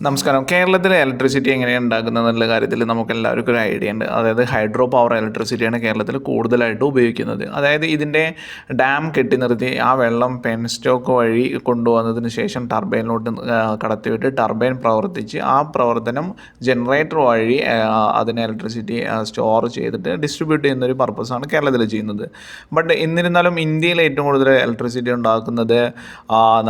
നമസ്കാരം. കേരളത്തിലെ ഇലക്ട്രിസിറ്റി എങ്ങനെയാണ് ഉണ്ടാക്കുന്നതെന്നുള്ള കാര്യത്തിൽ നമുക്കെല്ലാവർക്കും ഒരു ഐഡിയ ഉണ്ട്. അതായത് ഹൈഡ്രോ പവർ ഇലക്ട്രിസിറ്റിയാണ് കേരളത്തിൽ കൂടുതലായിട്ട് ഉപയോഗിക്കുന്നത്. അതായത് ഇതിൻ്റെ ഡാം കെട്ടി നിർത്തി ആ വെള്ളം പെൻസ്റ്റോക്ക് വഴി കൊണ്ടുവന്നതിന് ശേഷം ടർബൈനിലോട്ട് കടത്തിവിട്ട് ടർബൈൻ പ്രവർത്തിച്ച് ആ പ്രവർത്തനം ജനറേറ്റർ വഴി അതിനെ ഇലക്ട്രിസിറ്റി സ്റ്റോർ ചെയ്തിട്ട് ഡിസ്ട്രിബ്യൂട്ട് ചെയ്യുന്നൊരു പർപ്പസാണ് കേരളത്തിൽ ചെയ്യുന്നത്. ബട്ട് എന്നിരുന്നാലും ഇന്ത്യയിൽ ഏറ്റവും കൂടുതൽ ഇലക്ട്രിസിറ്റി ഉണ്ടാക്കുന്നത്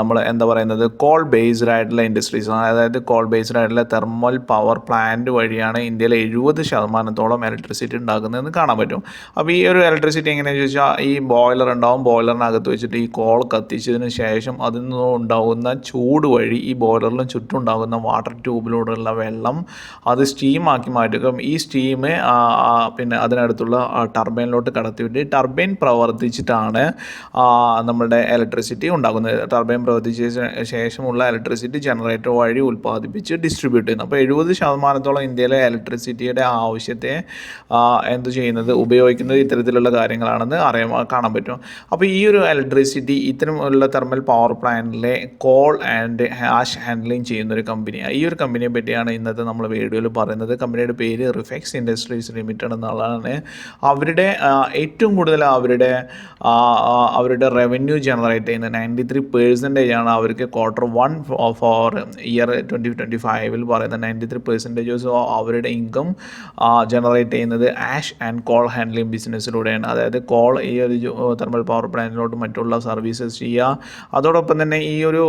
നമ്മൾ എന്താ പറയുന്നത് കോൾ ബേസ്ഡ് ആയിട്ടുള്ള ഇൻഡസ്ട്രീസാണ്. അതായത് കോൾ ബേസ്ഡ് ആയിട്ടുള്ള തെർമൽ പവർ പ്ലാന്റ് വഴിയാണ് ഇന്ത്യയിലെ 70% ഇലക്ട്രിസിറ്റി ഉണ്ടാക്കുന്നതെന്ന് കാണാൻ പറ്റും. അപ്പോൾ ഈ ഒരു ഇലക്ട്രിസിറ്റി എങ്ങനെയാണെന്ന് ചോദിച്ചാൽ ഈ ബോയിലർ ഉണ്ടാവും. ബോയിലറിനകത്ത് വെച്ചിട്ട് ഈ കോൾ കത്തിച്ചതിന് ശേഷം അതിൽ നിന്ന് ഉണ്ടാകുന്ന ചൂട് വഴി ഈ ബോയിലറിലും ചുറ്റും ഉണ്ടാകുന്ന വാട്ടർ ട്യൂബിലൂടെയുള്ള വെള്ളം അത് സ്റ്റീമാക്കി മാറ്റുക. ഈ സ്റ്റീം പിന്നെ അതിനടുത്തുള്ള ടർബൈനിലോട്ട് കടത്തിവിട്ട് ടർബൈൻ പ്രവർത്തിച്ചിട്ടാണ് നമ്മളുടെ ഇലക്ട്രിസിറ്റി ഉണ്ടാകുന്നത്. ടർബൈൻ പ്രവർത്തിച്ച ശേഷമുള്ള ഇലക്ട്രിസിറ്റി ജനറേറ്റർ വഴി ഉൽപ്പാദിപ്പിച്ച് ഡിസ്ട്രിബ്യൂട്ട് ചെയ്യുന്നു. അപ്പോൾ 70% ഇന്ത്യയിലെ ഇലക്ട്രിസിറ്റിയുടെ ആവശ്യത്തെ എന്ത് ചെയ്യുന്നത് ഉപയോഗിക്കുന്നത് ഇത്തരത്തിലുള്ള കാര്യങ്ങളാണെന്ന് കാണാൻ പറ്റും. അപ്പോൾ ഈ ഒരു ഇലക്ട്രിസിറ്റി ഇത്തരമുള്ള തെർമൽ പവർ പ്ലാന്റിലെ കോൾ ആൻഡ് ഹാഷ് ഹാൻഡ്ലിങ് ചെയ്യുന്നൊരു കമ്പനിയാണ്. ഈ ഒരു കമ്പനിയെ പറ്റിയാണ് ഇന്നത്തെ നമ്മൾ വീഡിയോയിൽ പറയുന്നത്. കമ്പനിയുടെ പേര് റിഫെക്സ് ഇൻഡസ്ട്രീസ് ലിമിറ്റഡ് എന്നുള്ളതാണ്. അവരുടെ ഏറ്റവും കൂടുതൽ അവരുടെ റവന്യൂ ജനറേറ്റ് ചെയ്യുന്ന 93% ആണ് അവർക്ക് Q1 ഫോർ ഇയർ 2025 പറയുന്ന 93% അവരുടെ ഇൻകം ജനറേറ്റ് ചെയ്യുന്നത് ആഷ് ആൻഡ് കോൾ ഹാൻഡ്ലിംഗ് ബിസിനസ്സിലൂടെയാണ്. അതായത് കോൾ ഈ ഒരു തെർമൽ പവർ പ്ലാന്റിലോട്ട് മറ്റുള്ള സർവീസസ് ചെയ്യുക, അതോടൊപ്പം തന്നെ ഈ ഒരു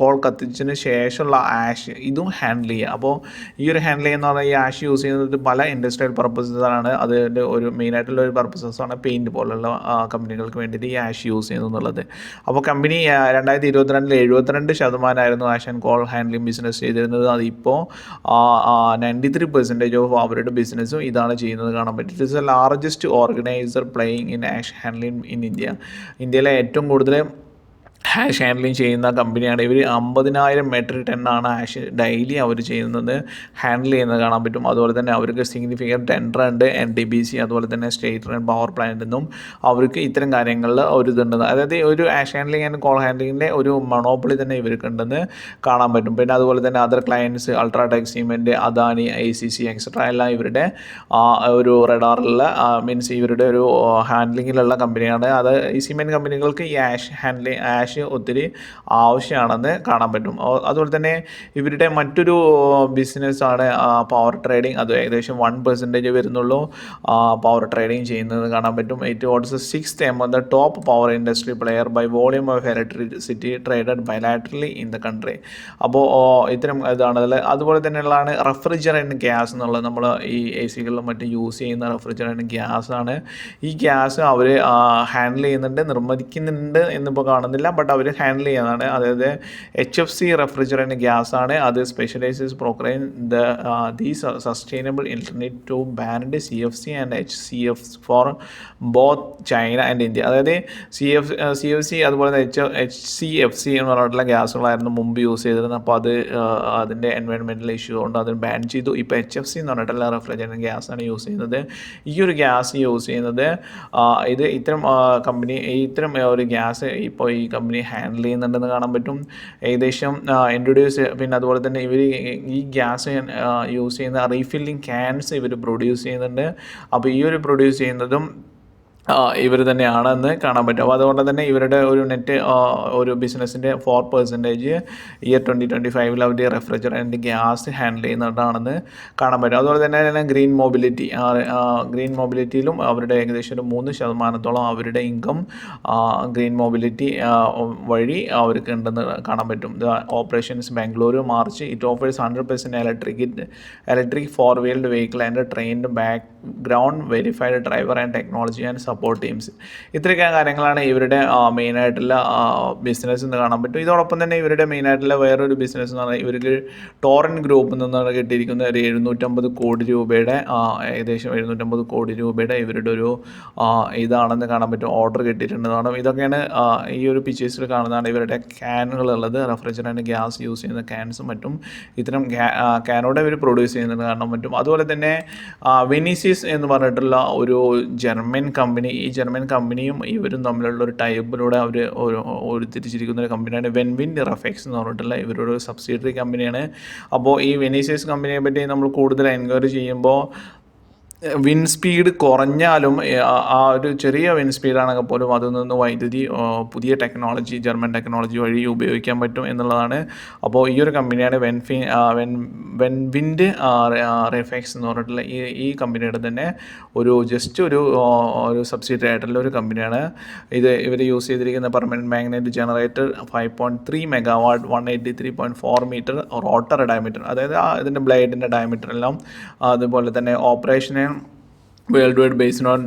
കോൾ കത്തിച്ചതിന് ശേഷമുള്ള ആഷ് ഇതും ഹാൻഡിൽ ചെയ്യുക. അപ്പോൾ ഈ ഒരു ഹാൻഡിൽ ചെയ്യുന്ന പറഞ്ഞാൽ ഈ ആഷ് യൂസ് ചെയ്യുന്നത് പല ഇൻഡസ്ട്രിയൽ പർപ്പസസാണ്. അതിൻ്റെ ഒരു മെയിനായിട്ടുള്ള ഒരു പർപ്പസസാണ് പെയിൻറ്റ് പോലുള്ള കമ്പനികൾക്ക് വേണ്ടിയിട്ട് ഈ ആഷ് യൂസ് ചെയ്യുന്നത് എന്നുള്ളത്. അപ്പോൾ company 2022 72% ash and call handling business ചെയ്തിരുന്നത്. അതിപ്പോൾ 93% ഓഫ് അവരുടെ ബിസിനസ്സും ഇതാണ് ചെയ്യുന്നത് കാണാൻ പറ്റും. It is the largest organiser playing in ash handling in India. ഇന്ത്യയിലെ ഏറ്റവും കൂടുതൽ ഹാഷ് ഹാൻഡ്ലിങ് ചെയ്യുന്ന കമ്പനിയാണ്. ഇവർ 50,000 മെട്രിക് ടണ്ണാണ് ഹാഷ് ഡെയിലി അവർ ചെയ്യുന്നത് ഹാൻഡിൽ ചെയ്യുന്നത് കാണാൻ പറ്റും. അതുപോലെ തന്നെ അവർക്ക് സിഗ്നിഫിക്കൻറ്റ് ടെൻഡർ ഉണ്ട്. NTPC അതുപോലെ തന്നെ സ്റ്റേറ്റ് റൺ പവർ പ്ലാന്റ് നിന്നും അവർക്ക് ഇത്തരം കാര്യങ്ങളിൽ ഒരു ഇതുണ്ടെന്ന്, അതായത് ഒരു ഹാഷ് ഹാൻഡ്ലിങ് ആൻഡ് കോൾ ഹാൻഡ്ലിങ്ങിൻ്റെ ഒരു മൊണോപ്പൊളി തന്നെ ഇവർക്ക് ഉണ്ടെന്ന് കാണാൻ പറ്റും. പിന്നെ അതുപോലെ തന്നെ other clients UltraTech, cement, Adani, ACC etcetera എല്ലാം ഇവരുടെ ഒരു റഡാറിലുള്ള മീൻസ് ഇവരുടെ ഒരു ഹാൻഡ്ലിങ്ങിലുള്ള കമ്പനിയാണ്. അത് ഈ സിമെൻറ്റ് കമ്പനികൾക്ക് ഈ ഹാഷ് ഒത്തിരി ആവശ്യമാണെന്ന് കാണാൻ പറ്റും. അതുപോലെ തന്നെ ഇവരുടെ മറ്റൊരു ബിസിനസ്സാണ് പവർ ട്രേഡിംഗ്. അത് ഏകദേശം 1% വരുന്നുള്ളൂ പവർ ട്രേഡിംഗ് ചെയ്യുന്നത് കാണാൻ പറ്റും. It was 6th among the top power industry player by volume of electricity traded bilaterally in the country. അപ്പോൾ ഇത്തരം ഇതാണ്. അതുപോലെ തന്നെയുള്ളതാണ് റെഫ്രിജറൻറ്റ് ഗ്യാസ് എന്നുള്ളത്. നമ്മൾ ഈ AC-കളിലും മറ്റും യൂസ് ചെയ്യുന്ന റെഫ്രിജറൻറ്റ് ഗ്യാസാണ്. ഈ ഗ്യാസ് അവർ ഹാൻഡിൽ ചെയ്യുന്നുണ്ട്, നിർമ്മിക്കുന്നുണ്ട് എന്നിപ്പോൾ കാണുന്നില്ല, ബട്ട് അവർ ഹാൻഡിൽ ചെയ്യുന്നതാണ്. അതായത് HFC റെഫ്രിജറൻറ്റ് ഗ്യാസാണ്. അത് specialises procuring the sustainable alternate to banned CFC and HCF for both China and India. അതായത് CFC അതുപോലെ തന്നെ HCFC എന്ന് പറഞ്ഞിട്ടുള്ള ഗ്യാസുകളായിരുന്നു മുമ്പ് യൂസ് ചെയ്തിരുന്നത്. അപ്പോൾ അതിൻ്റെ എൻവയോൺമെൻറ്റൽ ഇഷ്യൂ കൊണ്ട് അത് ബാൻ ചെയ്തു. ഇപ്പോൾ HFC എന്ന് പറഞ്ഞിട്ടുള്ള റെഫ്രിജറൻറ്റ് ഗ്യാസാണ് യൂസ് ചെയ്യുന്നത്. ഈ ഒരു ഗ്യാസ് യൂസ് ചെയ്യുന്നത് ഇത് ഇത്തരം ഒരു ഗ്യാസ് ഇപ്പോൾ ഈ കമ്പനി ഹാൻഡിൽ ചെയ്യുന്നുണ്ടെന്ന് കാണാൻ പറ്റും. ഏകദേശം ഇൻട്രൊഡ്യൂസ് പിന്നെ അതുപോലെ തന്നെ ഇവർ ഈ ഗ്യാസ് യൂസ് ചെയ്യുന്ന റീഫില്ലിംഗ് ക്യാൻസ് ഇവർ പ്രൊഡ്യൂസ് ചെയ്യുന്നുണ്ട്. അപ്പോൾ ഈ ഒരു പ്രൊഡ്യൂസ് ചെയ്യുന്നതും ഇവർ തന്നെയാണെന്ന് കാണാൻ പറ്റും. അപ്പോൾ അതുകൊണ്ട് തന്നെ ഇവരുടെ ഒരു നെറ്റ് ഒരു ബിസിനസ്സിൻ്റെ 4% ഇയർ 2025 അവർ റെഫ്രിജറൻറ്റ് ഗ്യാസ് ഹാൻഡിൽ ചെയ്യുന്നതാണെന്ന് കാണാൻ പറ്റും. അതുപോലെ തന്നെ ഗ്രീൻ മൊബിലിറ്റിയിലും അവരുടെ ഏകദേശം ഒരു 3% അവരുടെ ഇൻകം ഗ്രീൻ മൊബിലിറ്റി വഴി അവർക്ക് ഉണ്ടെന്ന് കാണാൻ പറ്റും. Operations Bengaluru March it offers 100% electric four wheeled vehicle and trained background verified driver and technology and support teams. ഇത്രയൊക്കെ കാര്യങ്ങളാണ് ഇവരുടെ മെയിനായിട്ടുള്ള ബിസിനസ് എന്ന് കാണാൻ പറ്റും. ഇതോടൊപ്പം തന്നെ ഇവരുടെ മെയിനായിട്ടുള്ള വേറൊരു ബിസിനസ് എന്ന് പറഞ്ഞാൽ ഇവർക്ക് ടോറൻറ്റ് ഗ്രൂപ്പിൽ നിന്നാണ് കിട്ടിയിരിക്കുന്ന ഒരു 750 കോടി രൂപയുടെ ഏകദേശം 750 കോടി രൂപയുടെ ഇവരുടെ ഒരു ഇതാണെന്ന് കാണാൻ പറ്റും. ഓർഡർ കിട്ടിയിട്ടുണ്ടെന്നാണ്. ഇതൊക്കെയാണ് ഈ ഒരു പിക്ചേഴ്സിൽ കാണുന്നതാണ് ഇവരുടെ ക്യാനുകളുള്ളത്. റെഫ്രിജറൻറ്റ് ഗ്യാസ് യൂസ് ചെയ്യുന്ന ക്യാൻസും മറ്റും ഇത്തരം ക്യാനോടെ ഇവർ പ്രൊഡ്യൂസ് ചെയ്യുന്നത് കാണാൻ പറ്റും. അതുപോലെ തന്നെ വെനീസിയസ് എന്ന് പറഞ്ഞിട്ടുള്ള ഒരു ജർമ്മൻ കമ്പനി കമ്പനി, ഈ ജർമ്മൻ കമ്പനിയും ഇവരും തമ്മിലുള്ള ഒരു ടൈപ്പിലൂടെ അവർ ഉരുത്തിരിച്ചിരിക്കുന്ന ഒരു കമ്പനിയാണ് വെൻവിൻ റഫെക്സ് എന്ന് പറഞ്ഞിട്ടുള്ള ഇവരൊരു സബ്സിഡിയറി കമ്പനിയാണ്. അപ്പോൾ ഈ വെനീസിയസ് കമ്പനിയെ പറ്റി നമ്മൾ കൂടുതൽ എൻക്വയറി ചെയ്യുമ്പോൾ വിൻ സ്പീഡ് കുറഞ്ഞാലും ആ ഒരു ചെറിയ വിൻ സ്പീഡാണെങ്കിൽ പോലും അതിൽ നിന്ന് വൈദ്യുതി പുതിയ ടെക്നോളജി, ജർമ്മൻ ടെക്നോളജി വഴി ഉപയോഗിക്കാൻ പറ്റും എന്നുള്ളതാണ്. അപ്പോൾ ഈ ഒരു കമ്പനിയാണ് വെൻവിൻഡ് റെഫെക്സ് എന്ന് പറഞ്ഞിട്ടുള്ള ഈ കമ്പനിയുടെ തന്നെ ജസ്റ്റ് ഒരു സബ്സിഡറി ആയിട്ടുള്ള ഒരു കമ്പനിയാണ് ഇത്. ഇവർ യൂസ് ചെയ്തിരിക്കുന്ന permanent magnet generator 5.3 megawatt 183.4 metre rotor diameter, അതായത് ഇതിൻ്റെ ബ്ലേഡിൻ്റെ ഡയമീറ്റർ എല്ലാം, അതുപോലെ തന്നെ ഓപ്പറേഷന് വേൾഡ് വൈഡ് ബേസ്ഡ് ഓൺ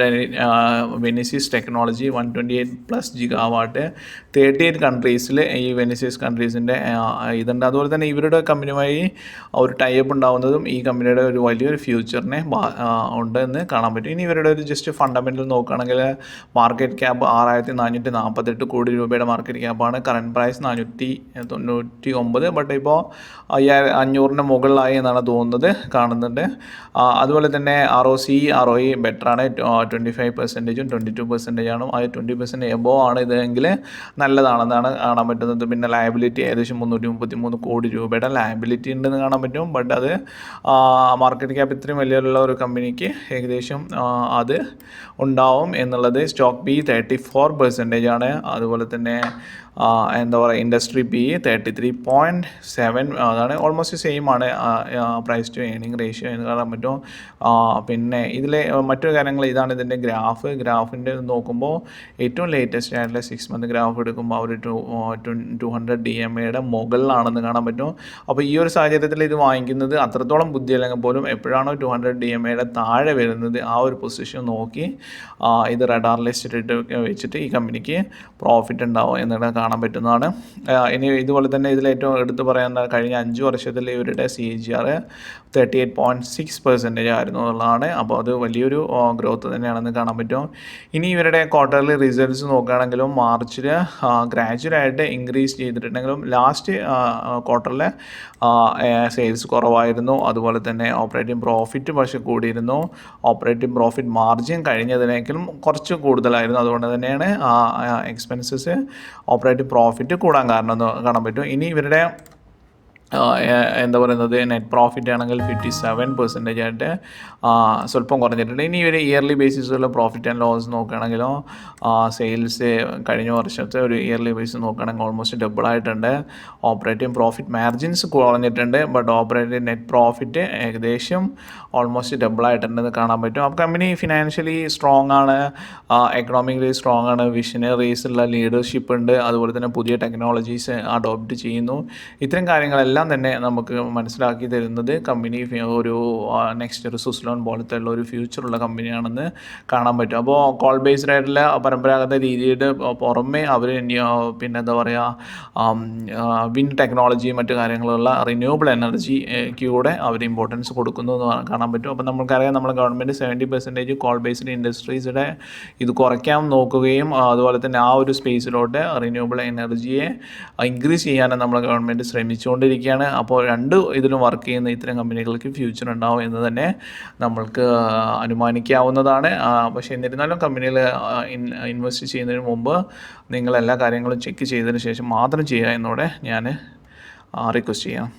വെനീസിയസ് ടെക്നോളജി 128+ GW 38 കൺട്രീസിൽ ഈ വെനീസിയസ് കൺട്രീസിൻ്റെ ഇതുണ്ട്. അതുപോലെ തന്നെ ഇവരുടെ കമ്പനിയുമായി ഒരു ടൈപ്പ് ഉണ്ടാകുന്നതും ഈ കമ്പനിയുടെ ഒരു വലിയൊരു ഫ്യൂച്ചറിനെ ഉണ്ടെന്ന് കാണാൻ പറ്റും. ഇനി ഇവരുടെ ഒരു ജസ്റ്റ് ഫണ്ടമെൻ്റൽ നോക്കുകയാണെങ്കിൽ മാർക്കറ്റ് ക്യാപ്പ് 6,448 കോടി രൂപയുടെ മാർക്കറ്റ് ക്യാപ്പാണ്. കറൻറ്റ് പ്രൈസ് 499, ബട്ട് ഇപ്പോൾ 500-ന് മുകളിലായി എന്നാണ് തോന്നുന്നത്, കാണുന്നുണ്ട്. അതുപോലെ തന്നെ ROE ബെറ്ററാണ്. 25%-ഉം 22%-ആണ്. അത് 20% എബോവ് ആണ് ഇതെങ്കിൽ നല്ലതാണെന്നാണ് കാണാൻ പറ്റുന്നത്. പിന്നെ ലയബിലിറ്റി ഏകദേശം 333 കോടി രൂപയുടെ ലയബിലിറ്റി ഉണ്ടെന്ന് കാണാൻ പറ്റും. ബട്ട് അത് മാർക്കറ്റ് ക്യാപ്പ് ഇത്രയും വലിയുള്ള ഒരു കമ്പനിക്ക് ഏകദേശം അത് ഉണ്ടാവും എന്നുള്ളത്. സ്റ്റോക്ക് പി 34% ആണ്. അതുപോലെ തന്നെ എന്താ പറയുക, ഇൻഡസ്ട്രി പി 33.7 അതാണ്. ഓൾമോസ്റ്റ് സെയിം ആണ് പ്രൈസ് ടു ഏർണിംഗ് റേഷ്യോ എന്ന് കാണാൻ പറ്റും. പിന്നെ ഇതിലെ മറ്റൊരു കാര്യങ്ങൾ ഇതാണ് ഇതിൻ്റെ ഗ്രാഫിൻ്റെ നോക്കുമ്പോൾ ഏറ്റവും ലേറ്റസ്റ്റ് ആയിട്ടുള്ള 6 മന്ത് ഗ്രാഫ് എടുക്കുമ്പോൾ അവർ 200 DMAയുടെ മുകളിലാണെന്ന് കാണാൻ പറ്റും. അപ്പോൾ ഈ ഒരു സാഹചര്യത്തിൽ ഇത് വാങ്ങിക്കുന്നത് അത്രത്തോളം ബുദ്ധി അല്ലെങ്കിൽ പോലും എപ്പോഴാണോ 200 DMAയുടെ താഴെ വരുന്നത് ആ ഒരു പൊസിഷൻ നോക്കി ഇത് റഡാർ ലിസ്റ്റിട്ട് വെച്ചിട്ട് ഈ കമ്പനിക്ക് പ്രോഫിറ്റ് ഉണ്ടാവും എന്നുള്ളത് കാണാൻ പറ്റുന്നതാണ്. ഇനി ഇതുപോലെ തന്നെ ഇതിലേറ്റവും എടുത്ത് പറയാൻ കഴിഞ്ഞ 5 വർഷത്തിൽ ഇവരുടെ CAGR 38.6% ആയിരുന്നു എന്നുള്ളതാണ്. അപ്പോൾ അത് വലിയൊരു ഗ്രോത്ത് തന്നെയാണെന്ന് കാണാൻ പറ്റും. ഇനി ഇവരുടെ ക്വാർട്ടർലി റിസൾട്ട്സ് നോക്കുകയാണെങ്കിലും മാർച്ചിൽ ഗ്രാജുവലായിട്ട് ഇൻക്രീസ് ചെയ്തിട്ടുണ്ടെങ്കിലും ലാസ്റ്റ് ക്വാർട്ടറിലെ സെയിൽസ് കുറവായിരുന്നു. അതുപോലെ തന്നെ ഓപ്പറേറ്റിംഗ് പ്രോഫിറ്റ് പക്ഷേ കൂടിയിരുന്നു. ഓപ്പറേറ്റിംഗ് പ്രോഫിറ്റ് മാർജിൻ കഴിഞ്ഞതിനേക്കാളും കുറച്ച് കൂടുതലായിരുന്നു. അതുകൊണ്ട് തന്നെയാണ് എക്സ്പെൻസസ് ഓപ്പറേറ്റിംഗ് പ്രോഫിറ്റ് കൂടാൻ കാരണം എന്ന് കാണാൻ പറ്റും. ഇനി ഇവരുടെ എന്താ പറയുന്നത് നെറ്റ് പ്രോഫിറ്റ് ആണെങ്കിൽ 57% ആയിട്ട് സ്വല്പം കുറഞ്ഞിട്ടുണ്ട്. ഇനി ഒരു ഇയർലി ബേസിസുള്ള പ്രോഫിറ്റ് ആൻഡ് ലോസ് നോക്കുകയാണെങ്കിലോ സെയിൽസ് കഴിഞ്ഞ വർഷത്തെ ഒരു ഇയർലി ബേസിസ് നോക്കുകയാണെങ്കിൽ ഓൾമോസ്റ്റ് ഡബിൾ ആയിട്ടുണ്ട്. ഓപ്പറേറ്റിംഗ് പ്രോഫിറ്റ് മാർജിൻസ് കുറഞ്ഞിട്ടുണ്ട്, ബട്ട് ഓപ്പറേറ്റിംഗ് നെറ്റ് പ്രോഫിറ്റ് ഏകദേശം ഓൾമോസ്റ്റ് ഡബിൾ ആയിട്ടുണ്ടെന്ന് കാണാൻ പറ്റും. അപ്പോൾ കമ്പനി ഫിനാൻഷ്യലി സ്ട്രോങ് ആണ്, എക്കണോമിക്കലി സ്ട്രോങ് ആണ്, വിഷനറീസുള്ള ലീഡർഷിപ്പ് ഉണ്ട്, അതുപോലെ തന്നെ പുതിയ ടെക്നോളജീസ് അഡോപ്റ്റ് ചെയ്യുന്നു. ഇത്തരം കാര്യങ്ങളെല്ലാം തന്നെ നമുക്ക് മനസ്സിലാക്കി തരുന്നത് കമ്പനി ഒരു നെക്സ്റ്റ് ഒരു സുസ്ലോൺ പോലത്തെ ഉള്ള ഒരു ഫ്യൂച്ചറുള്ള കമ്പനിയാണെന്ന് കാണാൻ പറ്റും. അപ്പോൾ കോൾ ബേസ്ഡ് ആയിട്ടുള്ള പരമ്പരാഗത രീതിയുടെ പുറമെ അവർ പിന്നെ എന്താ പറയുക വിൻ ടെക്നോളജി മറ്റു കാര്യങ്ങളുള്ള റിന്യൂവബിൾ എനർജിക്ക് കൂടെ അവർ ഇമ്പോർട്ടൻസ് കൊടുക്കുന്നു എന്ന് കാണാൻ പറ്റും. അപ്പോൾ നമുക്കറിയാം നമ്മൾ ഗവൺമെൻറ് 70% കോൾ ബേസ്ഡ് ഇൻഡസ്ട്രീസിടെ ഇത് കുറയ്ക്കാൻ നോക്കുകയും അതുപോലെ തന്നെ ആ ഒരു സ്പേസിലോട്ട് റിന്യൂവബിൾ എനർജിയെ ഇൻക്രീസ് ചെയ്യാനും നമ്മൾ ഗവൺമെൻറ് ശ്രമിച്ചുകൊണ്ടിരിക്കുകയാണ്. അപ്പോൾ രണ്ട് ഇതിലും വർക്ക് ചെയ്യുന്ന ഇത്തരം കമ്പനികൾക്ക് ഫ്യൂച്ചർ ഉണ്ടാവും എന്ന് തന്നെ നമ്മൾക്ക് അനുമാനിക്കാവുന്നതാണ്. പക്ഷേ എന്നിരുന്നാലും കമ്പനിയിൽ ഇൻവെസ്റ്റ് ചെയ്യുന്നതിന് മുമ്പ് നിങ്ങൾ എല്ലാ കാര്യങ്ങളും ചെക്ക് ചെയ്തതിന് ശേഷം മാത്രം ചെയ്യുക എന്നോടെ ഞാൻ റിക്വസ്റ്റ് ചെയ്യാം.